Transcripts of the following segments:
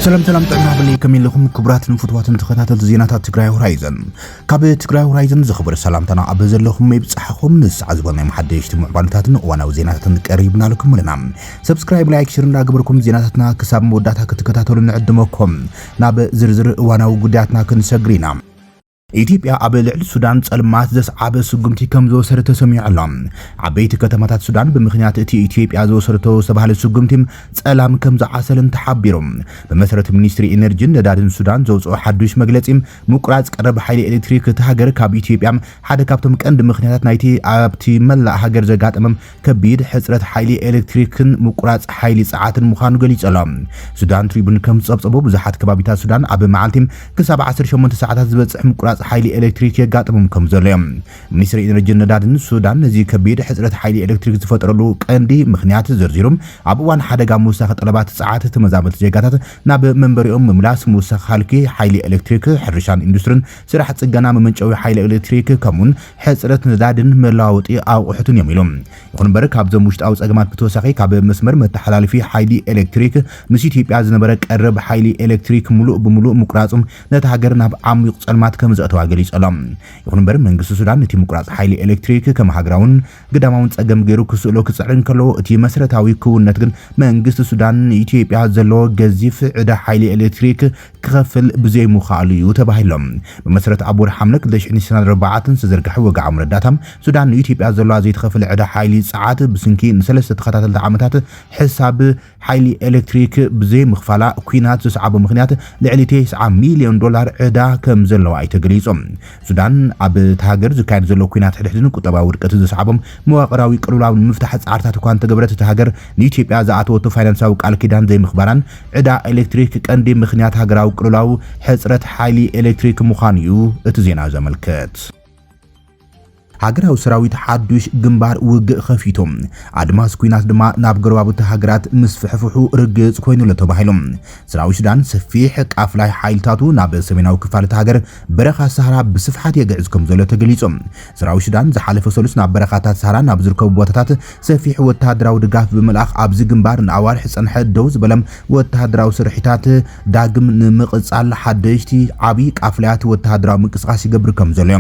سلام طعنا بلي كمين لكم كبرات نفوتوات تخاتات زينات تግራይ هورايزن كاب تግራይ هورايزن زخبر سلامتنا ابزلكم يبصحكم نس عزبنا محدش معلوماتاتن وانا زيناتن قريبنا لكم لنا سبسكرايب لايك شير እንዳግብርኩም زيناتنا كساب موداتا كتكتاتلو نعدمكم ناب زرزر وانا ጉዳያትና ክንሰግሪና ኢትዮጵያ ኣብ ልዕሊ ሱዳን ጸልማት ዘስዓበ ስጉምቲ ከም ዘወሰረተ ሰሚዑላ ዓበይቲ ከተማታት ሱዳን ብምኽንያት እቲ ኢትዮጵያ ዘወሰረቶ ዝተባሃለ ስጉምቲ ጸላም ከም ዝዓሰልን ተሓቢሮም በመሰረት ሚኒስትሪ ኢነርጂ ነዳድን ሱዳን ዘውፅኦ ሓዱሽ መግለጺ ምቁራጽ ቀረብ ሓይሊ ኤሌክትሪክ ተሃገር ካብ ኢትዮጵያ ሓደ ካብቶም ቀንዲ ምኽንያታት ናይቲ ኣብቲ መላእ ሃገር ዘጋጠመም ከቢድ ሕጽረት ሓይሊ ኤሌክትሪክን ምቁራጽ ሓይሊ ጸዓትን ምዃኑ ገሊጸላ ሱዳን ትሪቡን ከም ጸብጸቦ ብዙሓት ከባቢታት ሱዳን ኣብ መዓልቲ ክሳብ 18 ሰዓታት ዝበጽሕ ምቁራጽ حيلي إلكتريك يقاطبهم كم زلهم منيسر إنرجي ندادن السودان نزي كبير حزرة حيلي إلكتريك تفترلو قندي مخنيات زرزيرهم عبوان حدقا موسخ طلبات ساعات تمزامت جيغاتات ناب منبريهم مملاس موسخ خالكي حيلي إلكتريك حرشان اندسترين سراحة صقانا ممنشوي حيلي إلكتريك كمون حزرة ندادن ملاوطي أو أحتون يميلهم يخون برك عبزو مشت أو صقامات بتوسخي كاب مسمر متحلال في حيلي إلكتريك مسيتي بيعزن برك قرب حيلي إلكتريك ملوء بملوء مقرازم نتهاجر ناب عميق صلمات كم ተዋገሊ ጸላም ይሁን በር መንግስት ሱዳን እቲ ምቁራጽ ኃይሊ ኤሌክትሪክ ከመሃግራውን ግዳማውን ጸገም ገይሩ ክስሎ ክጽዕርን ከሎ እቲ መሰረታዊ ክውነት ግን መንግስት ሱዳን ኢትዮጵያ ዘሎ ገዚፍ ዕዳ ኃይሊ ኤሌክትሪክ ክኸፍል ብዘይ ምኻሉ እዩ ተባሂሎም በመሰረት አቡር ሐምለክ 2024 ዝዘርግሕ ወጋዓ ምረዳታም ሱዳን ኢትዮጵያ ዘሎ ዘይትኸፍል ዕዳ ኃይሊ ጸዓት ብስንኪ ንሰለስተ ተኸታተልቲ ዓመታት ሕሳብ ኃይሊ ኤሌክትሪክ ብዘይ ምኽፋላ ኩናት ዝስዓበ ምኽንያት ልዕሊ 9 ሚልዮን ዶላር ዕዳ ከም ዘለዎ አይተገሊ ሱዳን ኣብ ተሃገር ዝካየድ ዘሎ ኩናት ሕድሕድን ቁጠባዊ ውድቀት ዝስዓቦም መዋቕራዊ ቅልውላዊ ምፍታሕ ጻዕርታት እኳ ተገብረት ተሃገር ንኢትዮጵያ ዝኣተወቶ ፋይናንሳዊ ቃል ኪዳን ዘይምኽባራን ዕዳ ኤሌክትሪክ ቀንዲ ምኽንያት ሃገራዊ ቅልውላዊ ሕጽረት ሓይሊ ኤሌክትሪክ ምዃኑ እዩ እቲ ዜና ዘመልክት ሃገራዊ ሰራዊት ሓዱሽ ግንባር ውግእ ኸፊቶም ኣድማስ ኩናት ድማ ናብ ገረባብቲ ሃገራት ምስፍሕፍሑ ርግጽ ኮይኑ ለተባሂሎም ሰራዊት ሱዳን ሰፊሕ ቃፍላይ ሓይልታቱ ናብ ሰሜናዊ ክፋል ሃገር በረኻ ሰሃራ ብስፍሓት የግዕዝ ከም ዘሎ ተገሊጾም ሰራዊት ሱዳን ዝሓለፈ ሰሉስ ናብ በረኻታት ሰሃራ ናብ ዝርከቡ ቦታታት ሰፊሕ ወተሃደራዊ ድጋፍ ብምልኣኽ ኣብዚ ግንባር ንኣዋርሕ ጸንሐ ደው ዝበለም ወተሃደራዊ ስርሒታት ዳግም ንምቕጻል ሓደሽቲ ዓቢ ቃፍላያት ወተሃደራዊ ምንቅስቓስ ይገብር ከም ዘሎ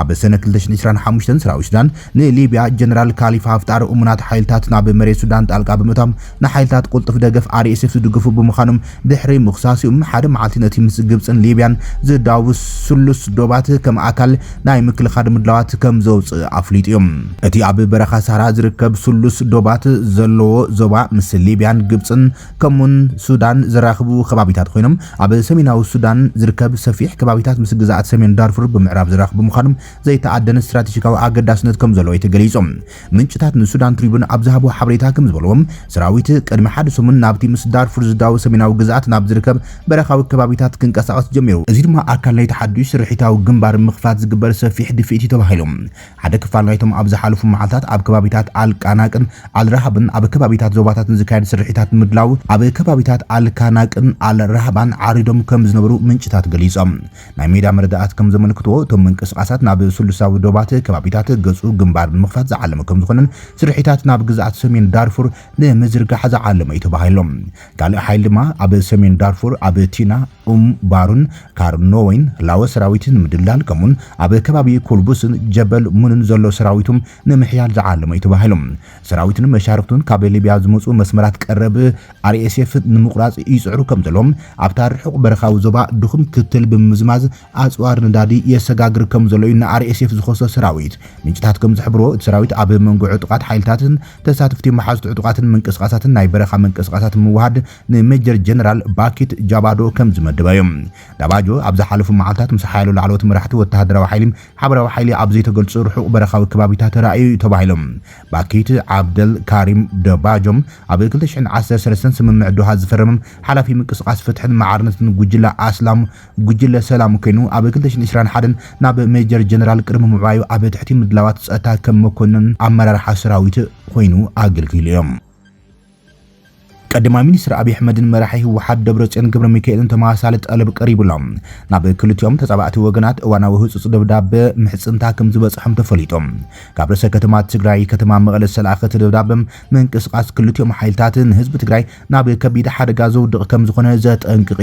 ኣብ ሰነ 2025 حمشتن سراوي سودان نليبيا جنرال خليفة حفتر أمونات حيلتات ناب مري سودان تالقا بمتام نحيلتات قلت في دقف RSF دقفو بمخانم بحري مخصاصي حد معالتنا مس جبسن ليبيان زداوس سلس دوبات كم أكل ناي مكل خادم دلوات كم زوز أفليتيوم اتي عبي برخا سهرا زركب سلس دوبات زلو زوبا مس ليبيان جبسن كمون سودان زراخبو خبابيتات خوينم عبي سميناو سودان زركب سفيح كبابيتات مس جزاعت سمين دارفور بمعراب زراخبو مخانم زي تعدن استراتيجي ካው አገዳስነት ከም ዘሎ የተገለጸም ምንጭታት ንሱዳን ትሪቡን ኣብዛሃቡ ሓበሬታ ከም ዝበለዎም ሰራዊት ቀድሚ ሓደ ሰሙን ናብቲ ምስ ዳርፉር ዝዳው ሰሜናዊ ግዛት ናብ ዝርከብ በረኻዊ ከባቢታት ክንቀሳቀስ ጀሚሩ እዚ ድማ ኣካል ናይ ተሓዱሽ ስርሒታዊ ግንባር ምኽፋት ዝግበር ሰፊሕ ድፊት ተባሂሎም ሓደ ክፋል ናይቶም ኣብ ዝሓለፉ መዓልታት ኣብ ከባቢታት ኣልቃናቅን ኣልራሃብን ኣብ ከባቢታት ዞባታትን ዝካየድ ስርሒታት ምድላው ኣብ ከባቢታት ኣልካናቅን ኣልራሃባን ዓሪዶም ከም ዝነበሩ ምንጭታት ገሊጾም ናይ ሜዳ መረዳእት ከም ዘመልክትዎ እቶም ምንቅስቃሳት ናብ ሱሉሳዊ ዶባት ከባቢታት ገጹ ግንባር ምኽፋት ዝዓለመ ከም ዝኾነን ስርሒታት ናብ ግዛት ሰሜን ዳርፉር ንምዝርጋሕ ዝዓለመ ተባሂሎም ካልእ ሓይል ድማ ኣብ ሰሜን ዳርፉር ኣብ ቲና ባሩን ካርኖዌን ላወ ሰራዊትን ምድላል ከሙን ኣብ ከባቢ ኩልቡስን ጀበል ሙንን ዘሎ ሰራዊቱም ንምሕያል ዝዓለመ ተባሂሎም ሰራዊትን መሻርክቱን ካብ ሊብያ ዝመጹ መስመራት ቀረብ RSF ንምቁራጽ ይጽዕሩ ከም ዘሎም ኣብ ታሪኽ በረኻዊ ዞባ ድኹም ክትል ብምዝማዝ ኣጽዋር ንዳዲ የሰጋግር ከም ዘሎ RSF ዝኸሶ ሰራዊት ምንጭታት ከም ዝሕብሮ እቲ ሰራዊት ኣብ መንጎ ዕጡቃት ሓይልታትን ተሳትፍቲ መሓዝት ዕጡቃትን ምንቅስቃሳትን ናይ በረኻ ምንቅስቃሳት ምዋሃድ ንሜጀር ጀነራል ባኪት ጃባዶ ከም ዝመደባዮም ዳባጆ ኣብ ዝሓለፉ መዓልታት ምስ ሓይሉ ላዕለዎት መራሕቲ ወተሃደራዊ ሓይሊ ሓበራዊ ሓይሊ ኣብ ዘይተገልጹ ርሑቕ በረኻዊ ከባቢታት ተራእዩ ተባሂሎም ባኪት ዓብደል ካሪም ደባጆም ኣብ 2013 ስምምዕ ዶሃ ዝፈረመም ሓላፊ ምንቅስቃስ ፍትሕን ማዕርነትን ጉጅለ ኣስላም ጉጅለ ሰላም ኮይኑ ኣብ 2021 ናብ ሜጀር ጀነራል ቅድሚ ምዕባዩ ኣብ ትሕቲ ምድላዋት ጸጥታ ከም መኮንን ኣመራርሓ ሰራዊት ኮይኑ ኣገልግሎም ቀዳማይ ሚኒስትር አብይ አሕመድን መራሒ ህወሓት ደብረጽዮን ገብረ ሚካኤልን ተመሳሳሊ ጠለብ ቀሪቡሎም ናብ ክልቲኦም ተጻባዕቲ ወገናት እዋናዊ ህጹጽ ደብዳቤ ምሕጽንታ ከም ዝበጽሖም ተፈሊጦም ካብ ርእሰ ከተማ ትግራይ ከተማ መቐለ ዝተላእኸት ደብዳቤ ምንቅስቓስ ክልቲኦም ሓይልታትን ህዝቢ ትግራይ ናብ ከቢድ ሓደጋ ዘውድቕ ከም ዝኾነ ዘጠንቅቕ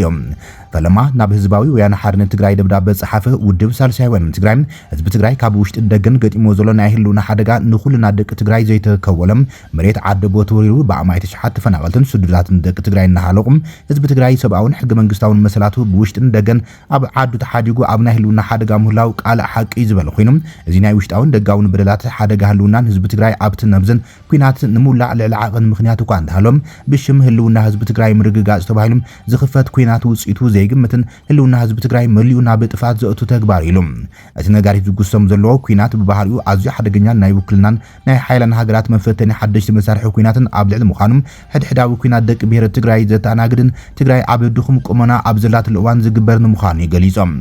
ፈለማ ናብ ህዝባዊ ወያነ ሓርነት ትግራይ ደብዳቤ ጸሓፈ ውድብ ሳልሳይ ወያነ ትግራይ ህዝቢ ትግራይ ካብ ውሽጢ ደገን ገጢሞ ዘሎ ናይ ህልውና ሓደጋ ንኹልና ደቂ ትግራይ ዘይተከወለም መሬት ዓደቦ ተወሪሩ ብኣማይ ተሽሓት ተፈናቀልትን ስድራትን ደቂ ትግራይ እናሃለቁም ህዝቢ ትግራይ ሰብኣውን ሕገ መንግስታውን መሰላቱ ብውሽጥን ደገን ኣብ ዓዱ ተሓዲጉ ኣብ ናይ ህልውና ሓደጋ ምህላው ቃል ሓቂ ዝበለ ኮይኖም እዚ ናይ ውሽጣውን ደጋውን በደላት ሓደጋ ህልውናን ህዝቢ ትግራይ ኣብቲ ነብዝን ኩናት ንሙላዕ ልዕሊ ዓቕን ምኽንያት እኳ እንተሃሎም ብሽም ህልውና ህዝቢ ትግራይ ምርግጋጽ ተባሂሎም ዝኽፈት ኩናት ውጽኢቱ ዘይግምትን ህልውና ህዝቢ ትግራይ መሊኡ ናብ ጥፋት ዘእቱ ተግባር ኢሎም እቲ ነጋሪት ዝጉሰም ዘለዎ ኩናት ብባህሪኡ ኣዝዩ ሓደገኛ ናይ ውክልናን ናይ ሓይላን ሃገራት መፈተኒ ሓደሽቲ መሳርሒ ኩናትን ኣብ ልዕሊ ምዃኖም ሕድሕዳዊ ኩናት ደቂ ብሄር ትግራይ ዘተኣናግድን ትግራይ ኣብ ድኹም ቁመና ኣብ ዘላት እዋን ዝግበር ንምዃኑ ገሊጾም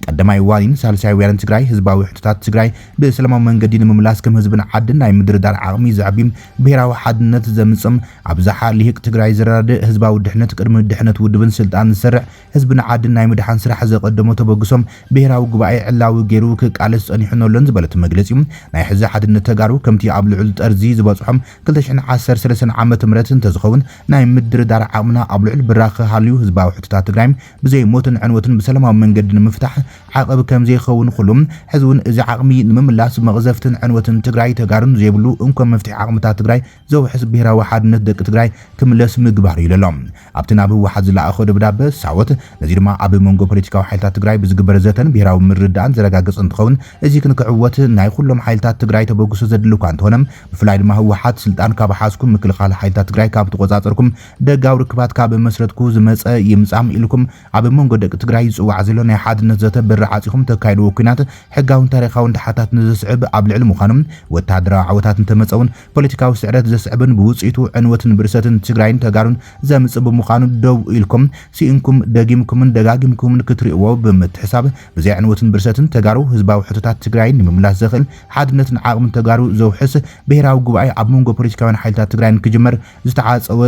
ቀዳማይ ዋኒን ሳልሳይ ወያነ ትግራይ ህዝባዊ ሕቶታት ትግራይ ብሰላማዊ መንገዲ ንምምላስ ከም ህዝብን ዓድን ናይ ምድርዳር ዓቕሚ ዘዕቢም ብሄራዊ ሓድነት ዘምጽም ኣብዛሓ ልሂቅ ትግራይ ዝረዳድእ ህዝባዊ ድሕነት ቅድሚ ድሕነት ውድብን ስልጣን ዝሰርዕ ህዝብን ዓድን ናይ ምድሓን ስራሕ ዘቀደሞ ተበግሶም ብሄራዊ ጉባኤ ዕላዊ ገይሩ ክቃለስ ጸኒሑኖሎን ዝበለት መግለጺ ናይ ሕዚ ሓድነት ተጋሩ ከምቲ ኣብ ልዑል ጠርዚ ዝበጽሖም 2013 ዓመተ ምህረት እንተዝኸውን ናይ ምድርዳር ዓቕምና ኣብ ልዑል ብራኸ ሃልዩ ህዝባዊ ሕቶታት ትግራይ ብዘይ ሞትን ዕንወትን ብሰላማዊ መንገዲ ንምፍታሕ ዓቐብ ከም ዘይኸውን ኩሉም ሕዝውን እዚ ዓቕሚ ንምምላስ መቕዘፍትን ዕንወትን ትግራይ ተጋሩን ዘይብሉ እንኳን መፍትሒ ዓቕምታት ትግራይ ዘውሕስ ብሄራዊ ሓድነት ደቂ ትግራይ ክምለስ ምግባር ይለሎም ኣብቲ ናብ ህወሓት ዝለኣኸ ደብዳቤ ሳወት ነዚ ድማ ኣብ መንጎ ፖለቲካዊ ሓይልታት ትግራይ ብዝግበር ዘተን ብሄራዊ ምርዳእን ዘረጋግጽ እንትኸውን እዚ ክንክዕወት ናይ ኩሎም ሓይልታት ትግራይ ተበግሶ ዘድሊ እኳ እንተኾነም ብፍላይ ድማ ህወሓት ስልጣን ካብ ሓዝኩም ምክልኻል ሓይልታት ትግራይ ካብ ተቆጻጸርኩም ደጋው ርክባት ካብ መስረትኩ ዝመጸ ይምጻም ኢልኩም ኣብ መንጎ ደቂ ትግራይ ዝጽዋዕ ዘሎ ናይ ሓድነት ዘተ ብርዓጺኹም ተካይድዎ ኩናት ሕጋውን ታሪኻውን ድሓታት ንዘስዕብ ኣብ ልዕሊ ምዃኖም ወታደራዊ ዓወታት እንተመጸውን ፖለቲካዊ ስዕረት ዘስዕብን ብውጽኢቱ ዕንወትን ብርሰትን ትግራይን ተጋሩን ዘምጽእ ብምዃኑ ደው ኢልኩም ሲኢንኩም ደጊምኩምን ደጋጊምኩምን ክትርእዎ ብምትሕሳብ ብዘይ ዕንወትን ብርሰትን ተጋሩ ህዝባዊ ሕቶታት ትግራይን ንምምላስ ዘኽእል ሓድነትን ዓቕምን ተጋሩ ዘውሕስ ብሄራዊ ጉባኤ ኣብ መንጎ ፖለቲካውያን ሓይልታት ትግራይን ክጅመር ዝተዓጸወ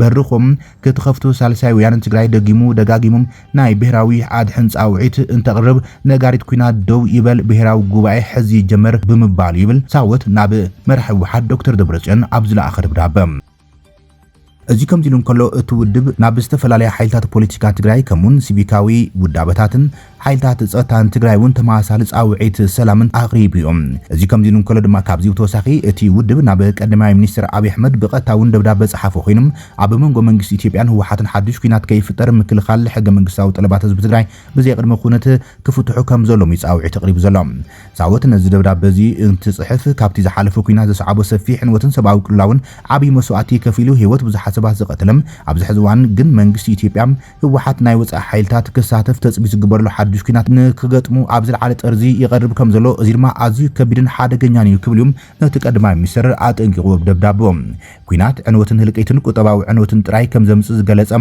በርኾም ክትኸፍቱ ሳልሳይ ወያነ ትግራይ ደጊሙ ደጋጊሞም ናይ ብሄራዊ ኣድሕን ጻውዒት እንተቕርብ ነጋሪት ኩናት ደው ይበል ብሄራዊ ጉባኤ ሕዚ ይጀመር ብምባል ይብል ሳወት ናብ መራሒ ህወሓት ዶክተር ደብረጽዮን ኣብ ዝለኣኸ ደብዳቤ እዚ ከምዚ ኢሉ እንከሎ እቲ ውድብ ናብ ዝተፈላለየ ሓይልታት ፖለቲካ ትግራይ ከምኡን ሲቪካዊ ውዳበታትን ሓይልታት ጸጥታን ትግራይ እውን ተመሳሳሊ ጻውዒት ሰላምን ኣቕሪቡ እዮም እዚ ከምዚ ኢሉ እንከሎ ድማ ካብዚ ተወሳኺ እቲ ውድብ ናብ ቀዳማይ ሚኒስትር አብይ አሕመድ ብቐጥታ እውን ደብዳቤ ጸሓፈ ኮይኖም ኣብ መንጎ መንግስቲ ኢትዮጵያን ህወሓትን ሓድሽ ኩናት ከይፍጠር ምክልኻል ሕገ መንግስታዊ ጠለባት ህዝቢ ትግራይ ብዘይ ቅድመ ኩነት ክፍትሑ ከም ዘሎም ጻውዒት ኣቕሪቡ ዘሎ ሳወት ነዚ ደብዳቤ እዚ እንትጽሕፍ ካብቲ ዝሓለፈ ኩናት ዘስዓቦ ሰፊሕ ዕንወትን ሰብኣዊ ቅልውላውን ዓብይ መስዋዕቲ ከፊሉ ህይወት ብዙሓት ሰባት ዝቐተለም ኣብዚ ሕዚ እዋን ግን መንግስቲ ኢትዮጵያ ህወሓት ናይ ወጻኢ ሓይልታት ክሳተፍ ተጽቢት ዝግበረሉ ሓድሽ ኩናት ንክገጥሙ ኣብ ዝለዓለ ጠርዚ ይቐርብ ከም ዘሎ እዚ ድማ ኣዝዩ ከቢድን ሓደገኛን እዩ ክብል እዮም ነቲ ቀዳማይ ሚኒስትር ኣጠንቂቑ ብደብዳቤኦም ኩናት ዕንወትን ህልቀትን ቁጠባዊ ዕንወትን ጥራይ ከም ዘምጽእ ዝገለጸ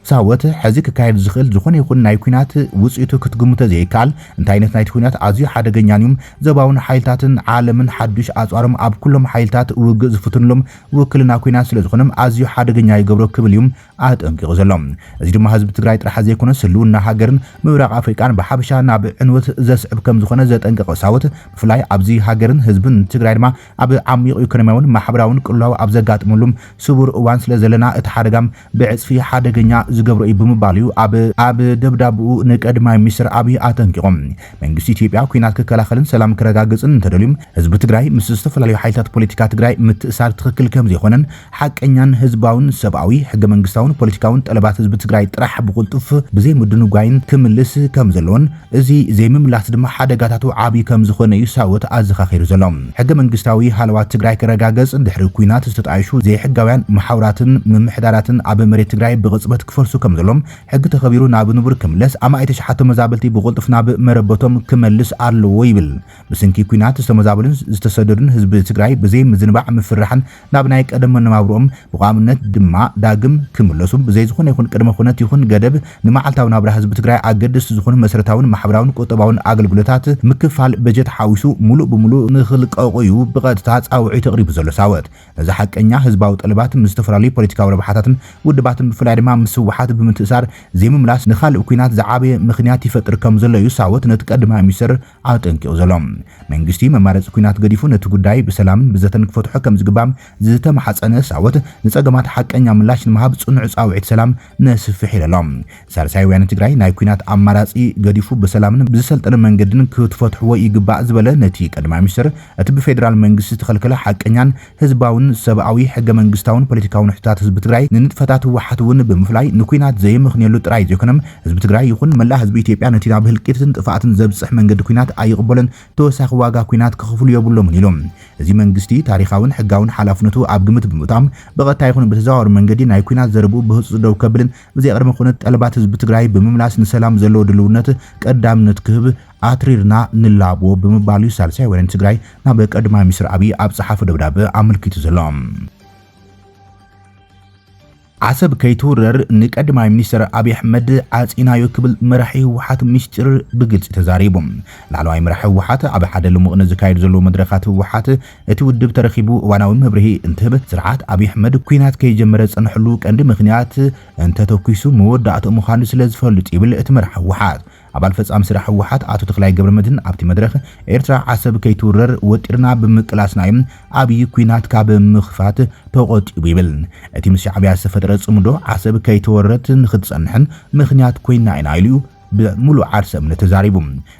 ሳወት ሕዚ ክካየድ ዝኽእል ዝኾነ ይኹን ናይ ኩናት ውጽኢቱ ክትግምቶ ዘይከኣል እንታይ ዓይነት ናይቲ ኩናት ኣዝዩ ሓደገኛን እዩ ዘባውን ሓይልታትን ዓለምን ሓድሽ ኣጽዋሮም ኣብ ኩሎም ሓይልታት ውግእ ዝፍትንሎም ውክልና ኩናት ስለ ዝኾነም ኣዝዩ ሓደገኛ ይገብሮ ክብል እዩ ኣጠንቂቑ ዘሎ እዚ ድማ ህዝቢ ትግራይ ጥራሕ ዘይኮነ ህልውና ሃገርን ምብራቕ ኣፍሪቃን ብሓበሻ ናብ ዕንወት ዘስዕብ ከም ዝኾነ ዘጠንቀቐ ሳወት ብፍላይ ኣብዚ ሃገርን ህዝብን ትግራይ ድማ ኣብ ዓሚቕ ኢኮኖሚያውን ማሕበራውን ቅልውላው ኣብ ዘጋጥመሎም ስቡር እዋን ስለ ዘለና እቲ ሓደጋም ብዕጽፊ ሓደገኛ ዝገብሮ ብምባል እዩ ኣብ ደብዳቤኡ ንቀዳማይ ሚኒስትር አብይ ኣጠንቂቖም መንግስቲ ኢትዮጵያ ኩናት ክከላኸልን ሰላም ክረጋግጽን እንተደልዩም ህዝቢ ትግራይ ምስ ዝተፈላለዩ ሓይልታት ፖለቲካ ትግራይ ምትእሳር ትኽክል ከም ዘይኮነን ሓቀኛን ህዝባውን ሰብኣዊ ሕገ መንግስታውን ፖለቲካውን ጠለባት ህዝቢ ትግራይ ጥራሕ ብቁልጡፍ ብዘይ ምድንጓይን ክምልስ ከም ዘለዎን እዚ ዘይምምላስ ድማ ሓደጋታቱ ዓብይ ከም ዝኾነ እዩ ሳወት ኣዘኻኺሩ ዘሎ ሕገ መንግስታዊ ሃለዋት ትግራይ ክረጋገጽ ድሕሪ ኩናት ዝተጣይሹ ዘይሕጋውያን ማሕበራትን ምምሕዳራትን ኣብ መሬት ትግራይ ብቕጽበት ክፈልሱ ከም ዘሎም ሕጊ ተኸቢሩ ናብ ንቡር ክምለስ ኣማእቲ ሸሓተ መዛበልቲ ብቁልጥፍ ናብ መረበቶም ክመልስ ኣለዎ ይብል ብስንኪ ኩናት ዝተመዛበሉን ዝተሰደዱን ህዝቢ ትግራይ ብዘይ ምዝንባዕ ምፍራሕን ናብ ናይ ቀደም መነባብሮኦም ብቋምነት ድማ ዳግም ክምለሱ ብዘይ ዝኾነ ይኹን ቅድመ ኩነት ይኹን ገደብ ንመዓልታዊ ናብራ ህዝቢ ትግራይ ኣገደስቲ ዝኾኑ መሰረታውን ማሕበራውን ቁጠባውን ኣገልግሎታት ምክፋል በጀት ሓዊሱ ሙሉእ ብሙሉእ ንኽልቀቑ እዩ ብቐጥታ ፃውዒት ተቕሪቡ ዘሎ ሳወት እዚ ሓቀኛ ህዝባዊ ጠለባት ምስ ዝተፈላለዩ ፖለቲካዊ ረብሓታትን ውድባትን ብፍላይ ድማ ምስ ህወሓት ብምትእሳር ዘይምምላስ ንኻልእ ኩናት ዝዓበየ ምኽንያት ይፈጥር ከም ዘሎ እዩ ሳወት ነቲ ቀዳማይ ሚኒስትር ኣጠንቂቑ ዘሎ መንግስቲ መማረፂ ኩናት ገዲፉ ነቲ ጉዳይ ብሰላምን ብዘተን ክፈትሖ ከም ዝግባም ዝተማሓፀነ ሳወት ንፀገማት ሓቀኛ ምላሽ ንምሃብ ጽኑዕ ፃውዒት ሰላም ነስፍሕ ኢሎም ሳልሳይ ወያነ ትግራይ ናይ ኩናት ኣማራፂ ገዲፉ ብሰላምን ብዝሰልጠነ መንገድን ክትፈትሕዎ ይግባእ ዝበለ ነቲ ቀዳማይ ሚኒስትር እቲ ብፌደራል መንግስቲ ተኸልከለ ሓቀኛን ህዝባውን ሰብኣዊ ሕገ መንግስታውን ፖለቲካውን ሕታት ህዝቢ ትግራይ ንንጥፈታት ህወሓት እውን ብምፍላይ ንኩናት ዘይምኽንየሉ ጥራይ ዘይኮነም ህዝቢ ትግራይ ይኹን መላ ህዝቢ ኢትዮጵያ ነቲ ናብ ህልቂትን ጥፋኣትን ዘብፅሕ መንገዲ ኩናት ኣይቕበለን ተወሳኺ ዋጋ ኩናት ክኽፍሉ የብሎምን ኢሎም እዚ መንግስቲ ታሪኻውን ሕጋውን ሓላፍነቱ ኣብ ግምት ብምእታም ብቐጥታ ይኹን ብተዘዋዋሪ መንገዲ ናይ ኩናት ዘረቡ ብህፁፅ ደው ከብልን ብዘይ ቅድመ ኩነት ጠለባት ህዝቢ ትግራይ ብምምላስ ንሰላም ዘለዎ ድልውነት ቀዳምነት ክህብ ኣትሪርና ንላብዎ ብምባሉ ሳልሳይ ወያነ ትግራይ ናብ ቀዳማይ ሚኒስትር ኣብይ ኣብ ፀሓፈ ደብዳቤ ኣመልኪቱ ዘሎ ዓሰብ ከይትውረር ንቀዳማይ ሚኒስትር ኣብይ ኣሕመድ ዓፂናዮ ክብል መራሒ ህወሓት ሚኒስትር ብግልፂ ተዛሪቡ ላዕለዋይ መራሒ ህወሓት ኣብ ሓደ ልሙቕ ዝካየድ ዘሎ መድረኻት ህወሓት እቲ ውድብ ተረኺቡ እዋናዊ መብርሂ እንትህብ ስርዓት ኣብይ ኣሕመድ ኩናት ከይጀመረ ፀንሕሉ ቀንዲ ምኽንያት እንተተኪሱ መወዳእቱ ምዃኑ ስለ ዝፈልጥ ይብል እቲ መራሒ ህወሓት ኣባል ፈጻሚ ስራሕ ህወሓት ኣቶ ተክላይ ገብረመድህን ኣብቲ መድረኽ ኤርትራ ዓሰብ ከይትውረር ወጢርና ብምቅላስናዮም ኣብይ ኩናት ካብ ምኽፋት ተቆጢቡ ይብል እቲ ምስ ሻዕብያ ዝተፈጠረ ጽምዶ ዓሰብ ከይትወረረት ንኽትጸንሕን ምኽንያት ኮይና ኢና ኢሉ ብሙሉእ ዓርሰ እምነት ተዛሪቡ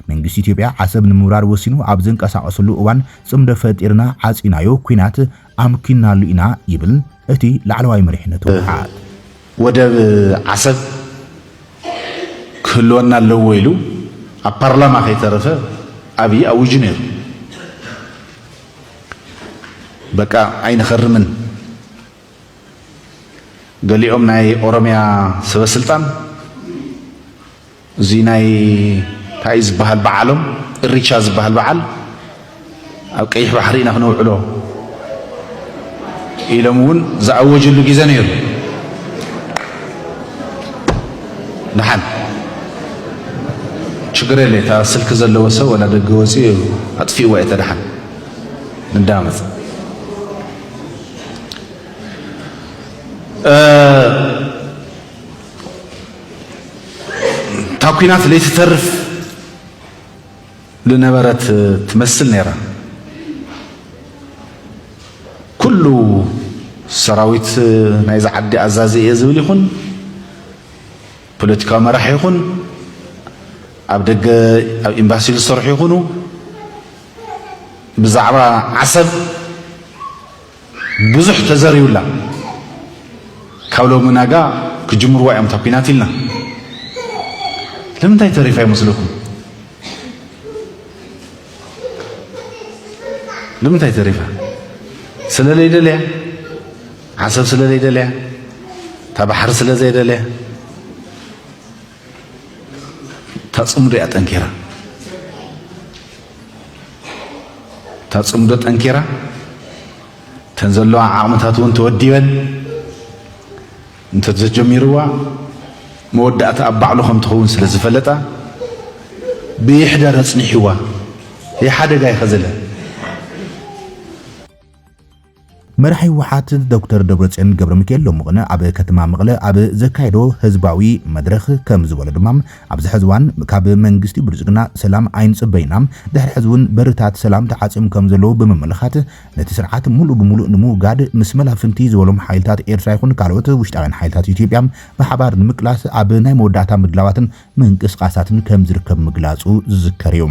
መንግስቲ ኢትዮጵያ ዓሰብ ንምውራር ወሲኑ ኣብ ዝንቀሳቐሰሉ እዋን ጽምዶ ፈጢርና ዓፂናዮ ኩናት ኣምኪናሉ ኢና ይብል እቲ ላዕለዋይ መሪሕነት ህወሓት ወደብ ዓሰብ ክህልወና ኣለዎ ኢሉ ኣብ ፓርላማ ከይተረፈ ኣብይ ኣውጁ ነይሩ በቃ ኣይንኸርምን ገሊኦም ናይ ኦሮሚያ ሰበስልጣን እዚ ናይ ታይ ዝበሃል በዓሎም እሪቻ ዝበሃል በዓል ኣብ ቀይሕ ባሕሪ ኢና ክነውዕሎ ኢሎም እውን ዝኣወጀሉ ግዜ ነይሩ ንሓን ችግር የለ እታ ስልክ ዘለዎ ሰብ ወላ ደገ ወፂኡ ኣጥፊእዋ እየ ተድሓን ንዳመፅ እታ ኩናት ለይትተርፍ ዝነበረት ትመስል ነይራ ኩሉ ሰራዊት ናይዚ ዓዲ ኣዛዚ እየ ዝብል ይኹን ፖለቲካዊ መራሒ ይኹን ኣብ ደገ ኣብ ኤምባሲ ዝሰርሑ ይኹኑ ብዛዕባ ዓሰብ ብዙሕ ተዘሪውላ ካብ ሎሚ ናጋ ክጅምርዋ እዮም እታ ኩናት ኢልና ለምንታይ ተሪፋ ይመስለኩም ለምንታይ ተሪፋ ስለለይደልያ ዓሰብ ስለለይደልያ እታ ባሕሪ ስለዘይደልያ ተጽምዶ ያጠንኪራ ተጽምዶ ጠንኪራ ተንዘለዋ ዓቕምታቱን ተወዲበን እንተ ተጀሚርዋ መወዳእታ ኣብ ባዕሉ ከም ትኸውን ስለ ዝፈለጣ ብይሕደር ኣጽኒሕዋ የሓደጋ ይኸዘለ መራሒ ህወሓት ዶክተር ደብረጽዮን ገብረሚካኤል ሎምቕነ ኣብ ከተማ መቐለ ኣብ ዘካየዶ ህዝባዊ መድረኽ ከም ዝበለ ድማ ኣብዚ ሕዝዋን ካብ መንግስቲ ብልጽግና ሰላም ኣይንጽበይና ድሕሪ ሕዝውን በርታት ሰላም ተዓጺሙ ከም ዘለዎ ብምምልኻት ነቲ ስርዓት ሙሉእ ብምሉእ ንምውጋድ ምስ መላፍንቲ ዝበሎም ሓይልታት ኤርትራ ይኹን ካልኦት ውሽጣውያን ሓይልታት ኢትዮጵያ ብሓባር ንምቅላስ ኣብ ናይ መወዳእታ ምድላዋትን ምንቅስቃሳትን ከም ዝርከብ ምግላጹ ዝዝከር እዩ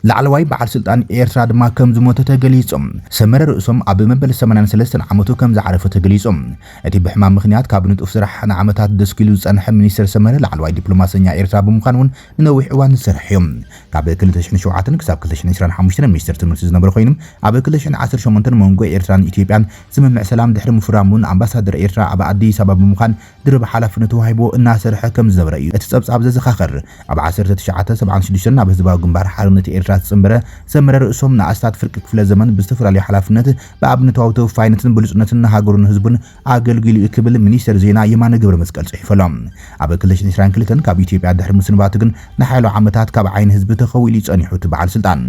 ላዕለዋይ በዓል ስልጣን ኤርትራ ድማ ከም ዝሞተ ተገሊጾም ሰመረ ርእሶም ኣብ መበል 83 ዓመቱ ከም ዝዓረፈ ተገሊጾም እቲ ብሕማም ምኽንያት ካብ ንጡፍ ስራሕ ንዓመታት ደስኪሉ ዝጸንሐ ሚኒስተር ሰመረ ላዕለዋይ ዲፕሎማሰኛ ኤርትራ ብምዃን እውን ንነዊሕ እዋን ዝሰርሕ እዮም ካብ 2007 ክሳብ 2025 ሚኒስተር ትምህርቲ ዝነበረ ኮይኑ ኣብ 2018 መንጎ ኤርትራን ኢትዮጵያን ስምምዕ ሰላም ድሕሪ ምፍራሙን ኣምባሳደር ኤርትራ ኣብ ኣዲስ ኣበባ ብምዃን ድርብ ሓላፍነት ተዋሂቦ እናሰርሐ ከም ዝነበረ እዩ እቲ ጸብጻብ ዘዘኻኽር ኣብ 1976 ናብ ህዝባዊ ግንባር ሓርነት ኤርትራ ጽምበረ ሰመረ ርእሶም ንኣስታት ፍርቂ ክፍለ ዘመን ብዝተፈላለዩ ሓላፍነት ብኣብነታዊ ተወፋይነትን ብሉጽነትን ሃገሩን ህዝቡን ኣገልጊሉ ክብል ሚኒስተር ዜና የማነ ገብረ መስቀል ጽሒፈሎም ኣብ 2022 ካብ ኢትዮጵያ ድሕሪ ምስንባቱ ግን ንሓይሉ ዓመታት ካብ ዓይን ህዝቢ ተኸዊሉ ጸኒሑ በዓል ስልጣን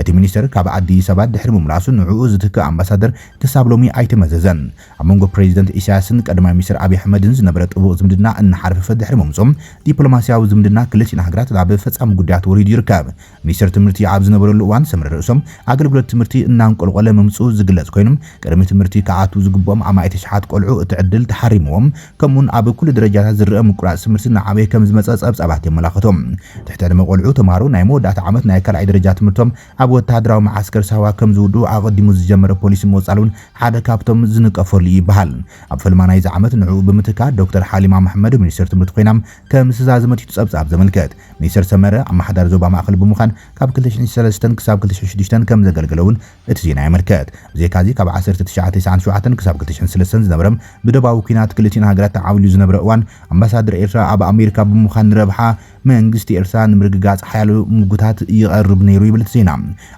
እቲ ሚኒስተር ካብ ኣዲስ ኣበባ ድሕሪ ምምላሱ ንዕኡ ዝትክእ ኣምባሳደር ክሳብ ሎሚ ኣይተመዘዘን ኣብ መንጎ ፕሬዚደንት ኢሳያስን ቀዳማይ ሚኒስተር ኣብይ ኣሕመድን ዝነበረ ጥቡቕ ዝምድና እናሓረፈ ድሕሪ ምምጾም ዲፕሎማስያዊ ዝምድና ክልቲአን ሃገራት ናብ ፈጻሚ ጉዳያት ወሪዱ ይርከብ ሚኒስተር ትምህርቲ ኣብ ዝነበረሉ እዋን ሰመረ ርእሶም ኣገልግሎት ትምህርቲ እናንቆልቆለ ምምጽኡ ዝግለጽ ኮይኖም ቅድሚ ትምህርቲ ከኣቱ ዝግቦም ኣማእቲ ሸሓት ቆልዑ እቲ ዕድል ተሓሪምዎም ከምኡን ኣብ ኩሉ ደረጃታት ዝርአ ምቁራጽ ትምህርቲ ንዓበየ ከም ዝመጸ ጸብጻባት የመላኽቶም ትሕቲ ዕድመ ቆልዑ ተማሃሮ ናይ መወዳእታ ዓመት ናይ ካልኣይ ደረጃ ትምህርቶም ኣብ ወተሃደራዊ ማዓስከር ሳዋ ከም ዝውድኡ ኣቐዲሙ ዝጀመረ ፖሊሲ ምውጻሉን ሓደ ካብቶም ዝንቀፈሉ ይበሃል ኣብ ፈልማ ናይዚ ዓመት ንዕኡ ብምትካእ ዶክተር ሓሊማ መሐመድ ሚኒስተር ትምህርቲ ኮይኖም ከም ዝተዛዘመት ጸብጻብ ዘመልከት ሚኒስተር ሰመረ ኣማሓዳር ዞባ ማእከል ብምዃን ካብ 2003 ክሳብ 2006 ከም ዘገልገለውን እቲ ዜና ይመልከት ብዘይካዚ ካብ 1997 ክሳብ 2003 ዝነበረም ብደባዊ ኩናት ክልቲአን ሃገራት ተዓዊሉ ዝነበረ እዋን ኣምባሳደር ኤርትራ ኣብ ኣሜሪካ ብምዃን ረብሓ መንግስቲ ኤርትራ ንምርግጋጽ ሓያሉ ሙጉታት ይቐርብ ነይሩ ይብል ዜና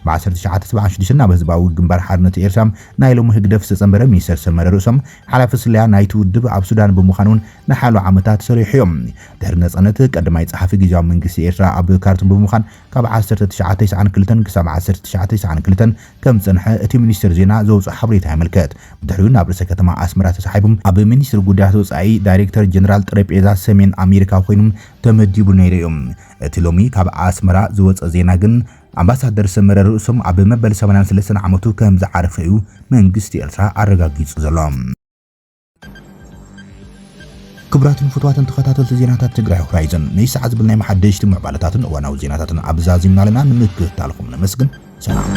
ብ1976 ናብ ህዝባዊ ግንባር ሓርነት ኤርትራ ናይ ሎሚ ህግደፍ ዝተጸንበረ ሚኒስተር ሰመረ ርእሶም ሓላፊ ስለያ ናይቲ ውድብ ኣብ ሱዳን ብምዃኑን ንሓያሉ ዓመታት ሰሪሑ እዮም ድሕሪ ነጻነት ቀዳማይ ጸሓፊ ጊዜያዊ መንግስቲ ኤርትራ ኣብ ካርቱም ብምዃን ካብ 1992 ክሳብ 1992 ከም ጸንሐ እቲ ሚኒስተር ዜና ዘውፅእ ሓበሬታ ይምልከት ብድሕሪኡ ናብ ርእሰ ከተማ ኣስመራ ተሳሒቦም ኣብ ሚኒስትሪ ጉዳያት ወጻኢ ዳይሬክተር ጀነራል ጠረጴዛ ሰሜን ኣሜሪካ ኮይኖም ተመዲቡ ነይሮም እቲ ሎሚ ካብ ኣስመራ ዝወፀ ዜና ግን ኣምባሳደር ሰመረ ርእሶም ኣብ መበል 83 ዓመቱ ከም ዝዓረፈ እዩ መንግስቲ ኤርትራ ኣረጋጊጹ ዘሎ ክብራትን ፍትዋትን ተኸታተልቲ ዜናታት ትግራይ ሆራይዘን ናይ ሰዓት ዝብልናይ መሓደሽቲ ምዕባለታትን እዋናዊ ዜናታትን ኣብዛዚምና ለና ንምክትታልኩም ነመስግን ሰላም